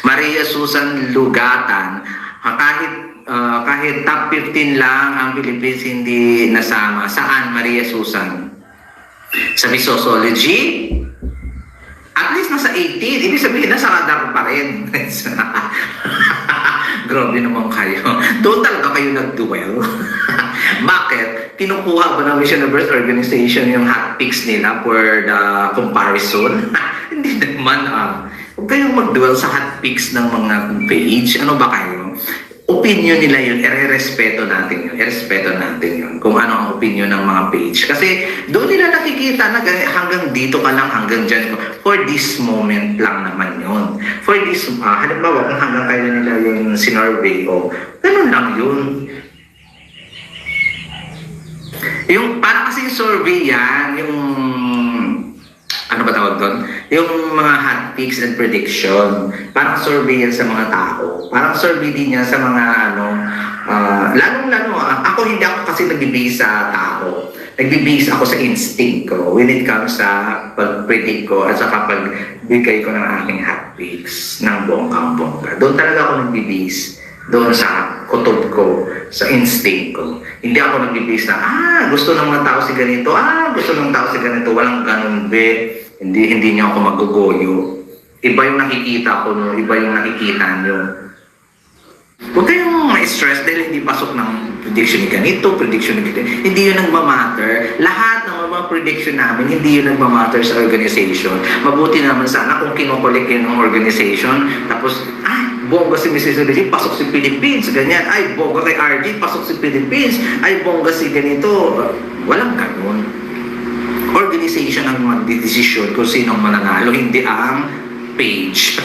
Maria Susan Lugatan, kahit top 15 lang ang Philippines hindi nasama. Saan, Maria Susan? Sa Missosology? At least nasa 18. Ibig sabihin, nasa radar pa rin. Grabe naman kayo. Doon talaga kayo nag-duel. Bakit? Kinukuha ba ng Miss Universe Organization yung hot picks nila for the comparison? Hindi naman. Huwag kayong mag-duel sa hot picks ng mga page. Ano ba kayo? Opinion nila yun, i-respeto natin yun. I-respeto natin yun kung ano ang opinion ng mga page. Kasi doon nila nakikita na hanggang dito ka lang, hanggang dyan. For this moment lang naman yun. For this, halimbawa kung hanggang kayo nila yung sinurvey o ganun lang yun. Yung, para kasi yung survey yan, yung ano ba tawag doon? Yung mga hot picks and prediction. Parang survey yan sa mga tao. Parang survey din yan sa mga lalong-lalo. Ako hindi ako kasi nag-base sa tao. Nag-base ako sa instinct ko when it comes sa pag-predict ko at sa pagbigay ko ng aking hot picks ng bonggang-bongga. Doon talaga ako nag-base. Doon sa kutob ko, sa instinct ko. Hindi ako nag-base na, gusto ng mga tao si ganito, gusto ng tao si ganito, walang ganun be. Hindi niyo ako magugoyo. Iba yung nakikita ko, no? Iba yung nakikita niyo. Huwag kayong ma-stress dahil hindi pasok ng prediction ni ganito, prediction ni ganito. Hindi yun nagmamatter. Lahat ng mga prediction namin, hindi yun nagmamatter sa organization. Mabuti naman sana kung kinokollect yun ng organization, tapos, bongga si Mrs. Rizzi, pasok si Philippines, ganyan. Ay, bongga kay RG, pasok si Philippines. Ay, bongga si ganito. Walang ganun. Organization ang magdidesisyon kung sinong mananalo, hindi ang page.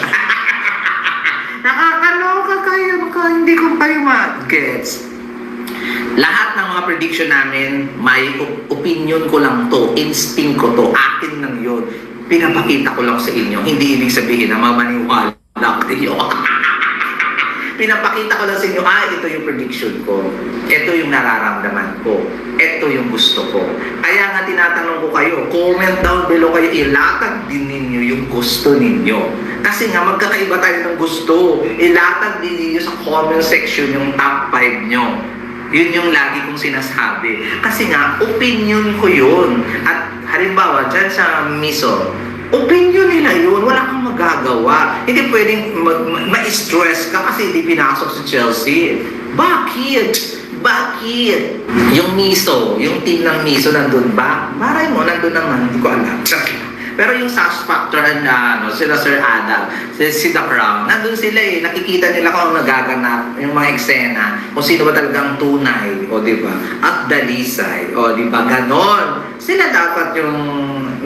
Nakakaloka kayo, hindi ko kayo mag-gets. Lahat ng mga prediction namin, may opinion ko lang to, instinct ko to, akin lang yun. Pinapakita ko lang sa inyo, hindi ibig sabihin na mamaniwala kayo. Pinapakita ko lang sa inyo, ito yung prediction ko. Ito yung nararamdaman ko. Ito yung gusto ko. Kaya nga tinatanong ko kayo, comment down below kayo, ilatag din ninyo yung gusto ninyo. Kasi nga magkakaiba tayo ng gusto. Ilatag din ninyo sa comment section yung top 5 nyo. Yun yung lagi kong sinasabi. Kasi nga, opinion ko yun. At halimbawa, dyan sa Miso, opinion nila yun, wala kang magagawa. Hindi pwedeng ma-stress ka kasi hindi pinasok si Chelsea. Bakit? Bakit? Yung Miso, yung team ng Miso nandun ba? Maray mo, nandun naman, hindi ko alam. Pero yung Sash Factor and sila Sir Adam, si The Crown, nandun sila eh. Nakikita nila kung ano nagaganap, yung mga eksena, kung sino ba talagang tunay, o diba? At dalisay, o diba? Ganon. Sila dapat yung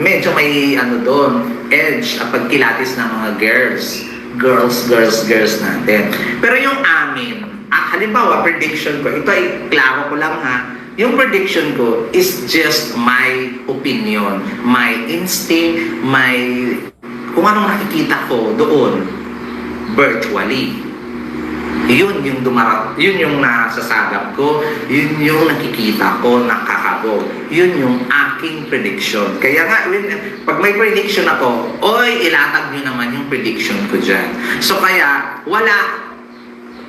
medyo may doon, edge at pagkilatis ng mga girls natin. Pero yung amin, halimbawa, prediction ko, ito ay klaro ko lang ha, yung prediction ko is just my opinion, my instinct, kung anong nakikita ko doon, virtually. Yun yung yun yung nasasagap ko, yun yung nakikita ko, nakakabog. Yun yung aking prediction. Kaya nga, pag may prediction ako, ilatag nyo naman yung prediction ko dyan. So kaya,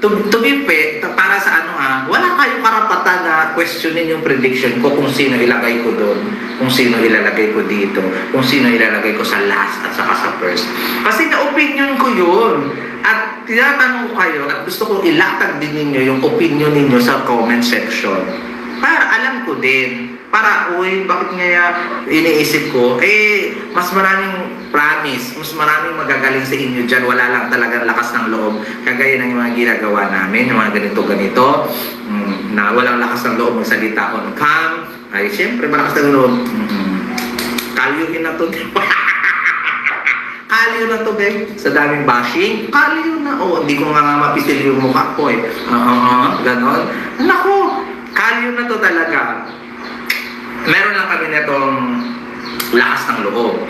to be fair, para sa wala kayong karapatan na questionin yung prediction ko kung sino ilagay ko doon, kung sino ilalagay ko dito, kung sino ilalagay ko sa last at saka sa first. Kasi na-opinion ko yun. At tinatanong ko kayo at gusto kong ilatag din ninyo yung opinion ninyo sa comment section. Para alam ko din. Para, bakit nga iniisip ko, mas maraming promise, mas maraming magagaling sa inyo dyan, wala lang talagang lakas ng loob, kagaya ng mga ginagawa namin, yung mga ganito, na walang lakas ng loob magsalita on cam, ay syempre malakas ng loob, kalyuhin na to, kalyo na to, babe, sa daming bashing, kalyo na, hindi ko nga mapisil yung mukha ko ganon, naku, kalyo na to talaga. Meron lang kami netong lakas ng loob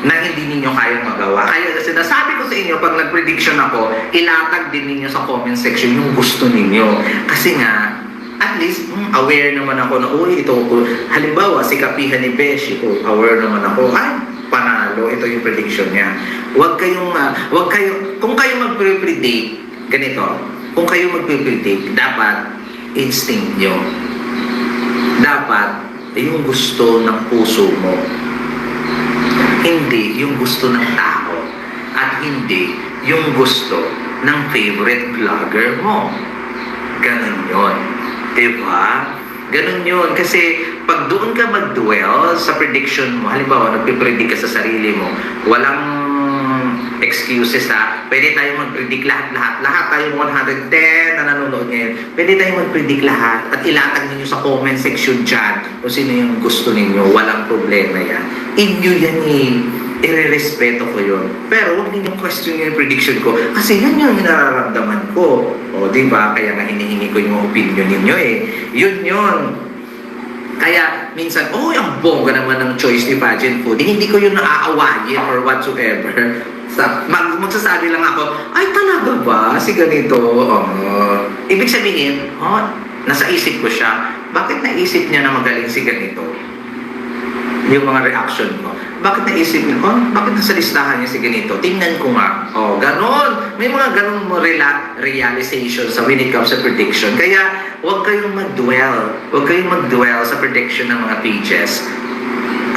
na hindi ninyo kayang magawa. Kaya sinasabi ko sa inyo, pag nag-prediction ako, ilatag din ninyo sa comment section yung gusto ninyo. Kasi nga, at least, aware naman ako na, ito, halimbawa, si Kapihan ni Beshi, aware naman ako, panalo. mananalo, ito yung prediction niya. Kung kayo mag-predict, ganito, kung kayo mag-predict, dapat instinct nyo. Dapat yung gusto ng puso mo. Hindi yung gusto ng tao. At hindi yung gusto ng favorite vlogger mo. Ganun yun. Diba? Ganun yun. Kasi pag doon ka mag-dwell sa prediction mo, halimbawa, nagpipredict ka sa sarili mo, walang excuses ha. Pwede tayo mag-predict lahat. Lahat tayo 110 na nanonood ngayon. Pwede tayo mag-predict lahat at ilatag ninyo sa comment section dyan kung sino yung gusto ninyo. Walang problema yan. Inyo yan eh. Irerespeto ko yun. Pero huwag ninyong question yung prediction ko kasi yan yung nararamdaman ko. O diba? Kaya nga hinihingi ko yung opinion ninyo eh. Yun. Kaya minsan, ang bongga naman ng choice ni Pageant Food. Hindi ko yun naaawayin or whatsoever. Magsasabi lang ako, ay talaga ba? Si ganito. Ibig sabihin, nasa isip ko siya. Bakit naisip niya na magaling si ganito? Yung mga reaction ko. Bakit naisip niya, bakit nasa listahan niya si ganito? Tingnan ko nga. Ganon. May mga ganong realization sa when it comes sa prediction. Kaya, huwag kayong mag-dwell. Huwag kayong mag-dwell sa prediction ng mga pages.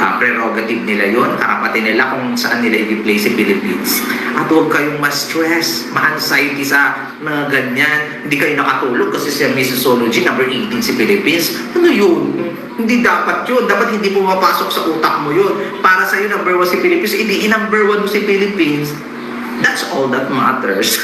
Prerogative nila yon, karapatan nila kung saan nila i-play si Philippines. At huwag kayong ma-stress, ma-anxiety sa mga ganyan. Hindi kayo nakatulog kasi si Missology, number 18 si Philippines. Ano yun? Hindi dapat yun. Dapat hindi pumapasok sa utak mo yun. Para sa'yo, number 1 si Philippines. Hindi, number 1 mo si Philippines. That's all that matters.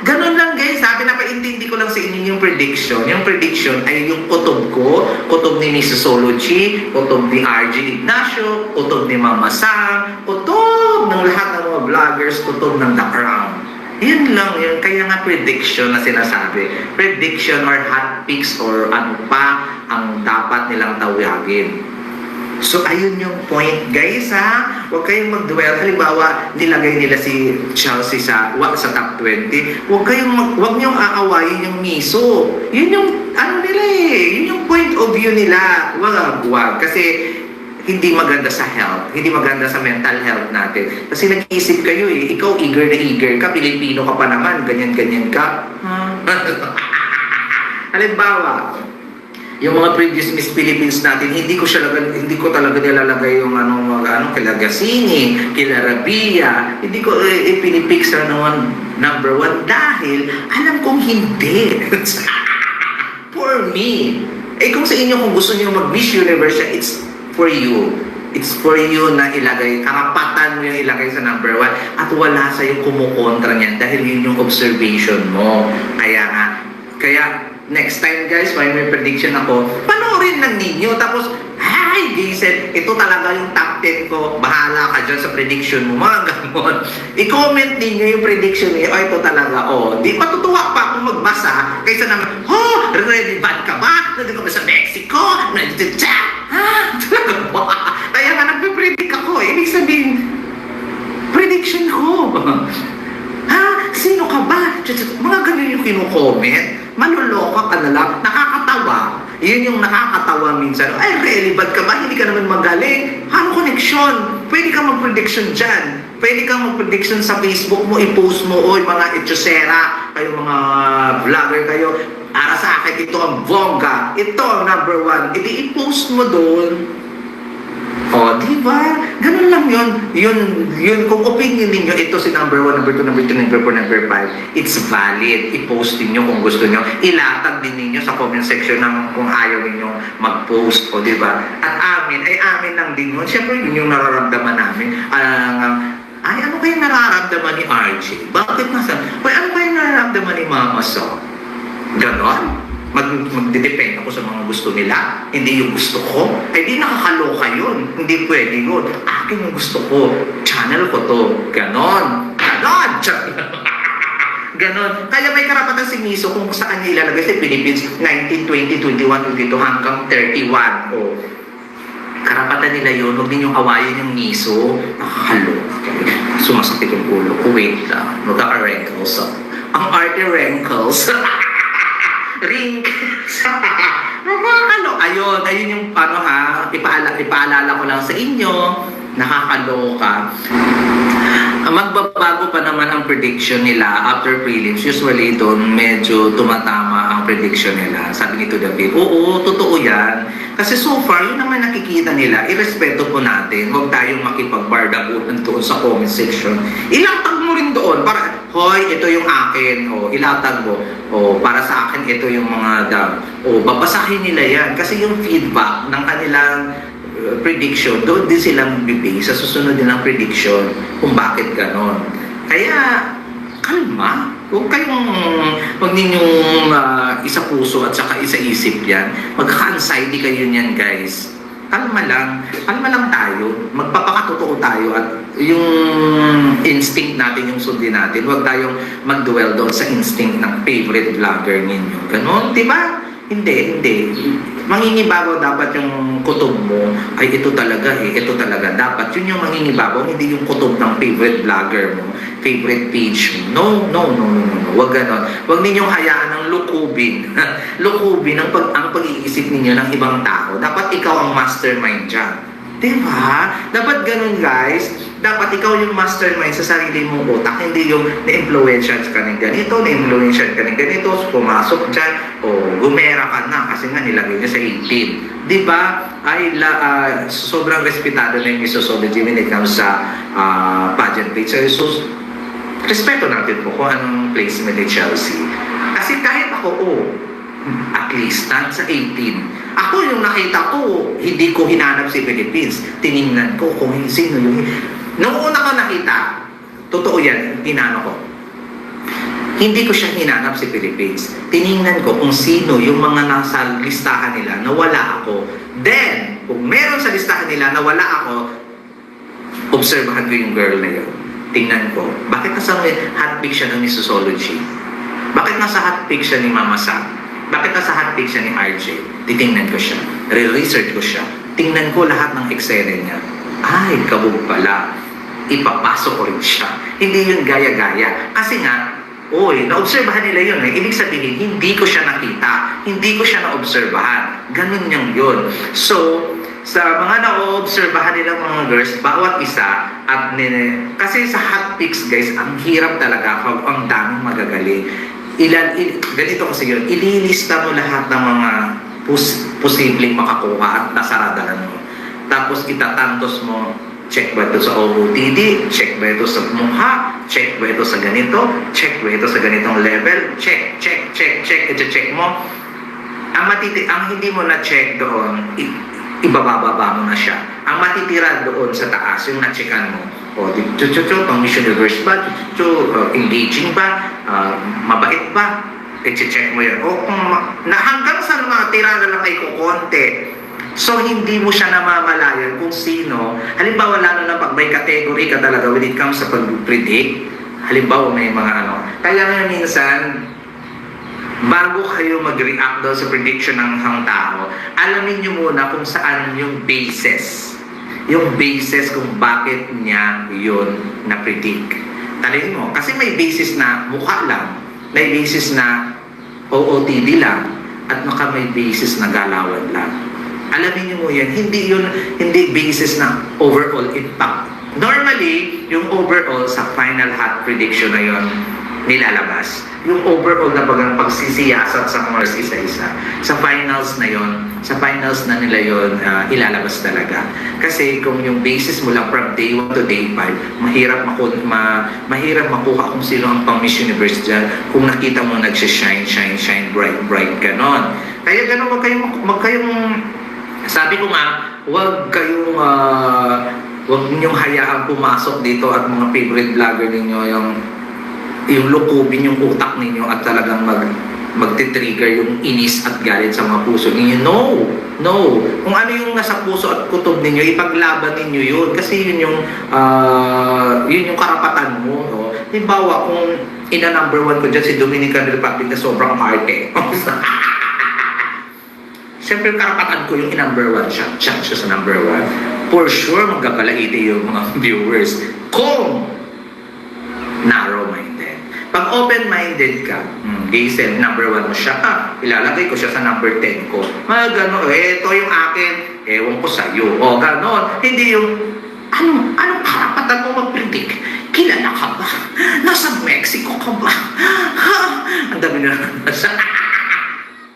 Ganun lang guys. Pinapaintindi ko lang sa inyo yung prediction. Yung prediction ay yung kutob ko, kutob ni Missology, kutob ni RJ Ignacio, kutob ni Mama Sam, kutob ng lahat ng mga vloggers, kutob ng The Crown. Yun lang yun. Kaya nga prediction na sinasabi. Prediction or hot picks or ano pa ang dapat nilang tawagin. So, ayun yung point, guys, ha? Huwag kayong mag-dwell. Halimbawa, nilagay nila si Chelsea sa top 20. Huwag niyong aawayin yung miso. Yun yung, nila eh. Yun yung point of view nila. Huwag. Kasi, hindi maganda sa health. Hindi maganda sa mental health natin. Kasi nag-iisip kayo eh. Ikaw, eager na eager ka. Pilipino ka pa naman. Ganyan-ganyan ka. Halimbawa, yung mga previous Miss Philippines natin, hindi ko talaga nilalagay yung kila Gasini, kila Rabia, hindi ko ipinipick sa number 1 dahil alam kong hindi. For me. Kung sa inyo, kung gusto niyo mag-Miss Universe, it's for you. It's for you na ilagay, karapatan mo yung ilagay sa number 1 at wala sa'yo kumukontra niyan dahil yun yung observation mo. Kaya next time guys, may prediction ako, panoorin lang ninyo. Tapos, hi Jason, ito talaga yung top 10 ko. Bahala ka dyan sa prediction mo, mga gamon. I-comment ninyo yung prediction niyo. Ito talaga, di matutuwa pa akong magbasa. Kaysa naman, relevant ka ba? Nandito ka ba sa Mexico? Nandito siya? Talaga ba? Kaya nga nagpe-predict ako. Ibig sabihin, prediction ko. Sino ka ba? Mga ganun yung kino-comment. Maluloka ka na lang, nakakatawa. Yun yung nakakatawa minsan. Relevant ka ba? Hindi ka naman magaling. Ano connection? Pwede ka mag-prediction dyan. Pwede ka mag-prediction sa Facebook mo, i-post mo, mga etyosera, kayo mga vlogger kayo. Para sa akin, ito ang bongga. Ito ang number 1. I-post mo doon. Diba? Ganun lang yun. Yun, kung opinion ninyo, ito si number 1, number 2, number 3, number 4, number 5, it's valid. I-post ninyo kung gusto nyo. Ilatag din ninyo sa comment section kung ayaw ninyo mag-post. Diba? At amin lang din yun. Siyempre, yun yung nararamdaman namin. Ano kaya nararamdaman ni RJ? Bakit nasa? Ano kaya nararamdaman ni Mama So? Ganon? Magdidepend ako sa mga gusto nila, hindi yung gusto ko. Di nakakaloka yun. Hindi pwede yun. Akin yung gusto ko. Channel ko to. Ganon. Ganon. Kaya may karapatan si Miso kung saan niya ilalagay sa Philippines 19, 20, 21, 22 hanggang 31. Karapatan nila yun. Huwag ninyong awayin yung Miso. Nakakaloka. Sumasakit yung ulo ko. Wait lang. Magkaka-wrinkles. Ang arte wrinkles. Wrinkles. Ayun yung ipaalala ko lang sa inyo nakakaloka. Magbabago pa naman ang prediction nila after prelims. Usually doon medyo tumatama ang prediction nila. Sabi ni David, oo, totoo yan. Kasi so far, yun naman nakikita nila, irespeto po natin. Huwag tayong makipagbardagutan doon sa comment section. Ilatag mo rin doon para, hoy, ito yung akin. O, ilatag mo. O, para sa akin, ito yung mga o, babasahin nila yan. Kasi yung feedback ng kanilang prediction, doon din silang bibig sa susunod nilang prediction kung bakit ganon. Kaya, kalma. Huwag ninyong isa puso at saka isa isip yan. Magkaka-anxiety kayo niyan, guys. Kalma lang tayo. Magpapakatotoo tayo at yung instinct natin, yung sundin natin. Huwag tayong mag-dwell doon sa instinct ng favorite vlogger ninyo. Ganon, di ba? Hindi. Mangingibabaw dapat yung kutob mo. Ay, ito talaga. Dapat yun yung mangingibabaw, hindi yung kutob ng favorite vlogger mo, favorite page mo. No. Huwag ganon. Huwag ninyong hayaan ng lukubin. Lukubin ang pag-iisip ninyo ng ibang tao. Dapat ikaw ang mastermind dyan. Diba? Dapat ganun, guys. Dapat ikaw yung mastermind sa sarili mong utak, hindi yung na-influensyan ka ng ganito, na-influensyan ka ng ganito, pumasok dyan, o gumera ka na kasi nga nilagay niya sa 18. Diba? Ay, sobrang respetado na yung misosology when it comes sa pageant page. So, respeto natin po kung anong placement ni Chelsea. Kasi kahit ako, at least, sa 18. Ako yung nakita ko, hindi ko hinanap si Philippines. Tiningnan ko kung sino yung... Noong una ko nakita, totoo yan, tinano ko. Hindi ko siya hinanap si Philippines. Tiningnan ko kung sino yung mga nasa listahan nila na wala ako. Then, kung meron sa listahan nila na wala ako, obserbahan ko yung girl na yun. Tingnan ko, bakit nasa hotpick siya ng Misosology? Bakit nasa hotpick siya ni Mama Sam? Bakit nasa hotpick siya ni RJ? Titingnan ko siya. Re-research ko siya. Tingnan ko lahat ng eksena niya. Ay, kabog pala. Ipapasok ko rin siya. Hindi yun gaya-gaya. Kasi nga, naobserbahan nila yun. Ibig sabihin, hindi ko siya nakita. Hindi ko siya naobserbahan. Ganun niyang yun. So, sa mga naobserbahan nila mga girls, bawat isa, kasi sa hot picks, guys, ang hirap talaga, ang daming magagaling. Ganito kasi yun, ililista mo lahat ng mga posibleng makakuha at nasaradahan mo. Tapos itatantos mo, check ba ito sa OOTD, check ba ito sa mukha, check ba ito sa ganito, check ba ito sa ganitong level, check, i-check mo. Ang hindi mo na-check doon, ibababa mo na siya. Ang matitira doon sa taas, yung na-checkan mo, pang Miss Universe ba, engaging ba, mabait ba, i-check mo yan. Hanggang sa mga tira na lang ay kukonte. So, hindi mo siya namamalayan kung sino. Halimbawa, lalo na pag may category ka talaga when it comes sa pag-predict. Halimbawa, may mga Kaya nga minsan, bago kayo mag-react daw sa prediction ng isang tao, alamin nyo muna kung saan yung basis. Yung basis kung bakit niya yun na-predict. Talin mo. Kasi may basis na mukha lang. May basis na OOTD lang. At may basis na galawan lang. Alamin nyo mo yan, hindi basis na overall impact. Normally, yung overall sa final hot prediction na yun, nilalabas. Yung overall na bagang pagsisiyasat sa mga isa-isa. Sa finals na yon, sa finals na nila yon, ilalabas talaga. Kasi kung yung basis mo lang from day 1 to day 5, mahirap makuha kung sino ang pang Miss Universe dyan. Kung nakita mo nagsishine, shine, bright, ganon. Kaya ganon, wag kayong sabi ko nga, huwag ninyong hayaang pumasok dito at mga favorite vlogger ninyo yung lukubin yung utak ninyo at talagang magti-trigger yung inis at galit sa mga puso ninyo. No. Kung ano yung nasa puso at kutob ninyo, ipaglaban ninyo yun. Kasi yun yung karapatan mo. No? Halimbawa, kung ina-number 1 ko dyan si Dominican Republic na sobrang arte. Siyempre, karapatan ko yung number 1 siya. Siya sa number 1. For sure, magkakalaiti yung mga viewers. Kung narrow-minded. Pag open-minded ka, Diesel, number 1 mo siya. Ilalagay ko siya sa number 10 ko. Gano'n, ito yung akin, ewan ko sa'yo. Gano'n. Hindi yung, Anong karapatan mo mag-predict? Kilala ka ba? Nasa Mexico ka ba? Ha? Ang dami na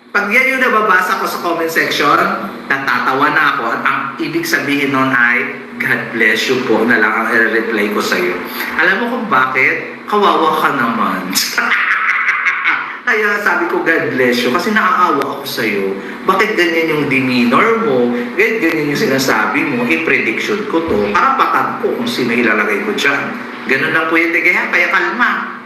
Pag yan yung nababasa ko sa comment section, natatawa na ako at ang ibig sabihin nun ay, God bless you po na lang ang i-reply ko sa'yo. Alam mo kung bakit? Kawawa ka naman. Kaya sabi ko, God bless you, kasi naaawa ako sa'yo. Bakit ganyan yung demeanor mo? Ganyan yung sinasabi mo? I-prediction ko to. Karapatan ko kung sino ilalagay ko dyan. Ganun lang po yung kaya kalma.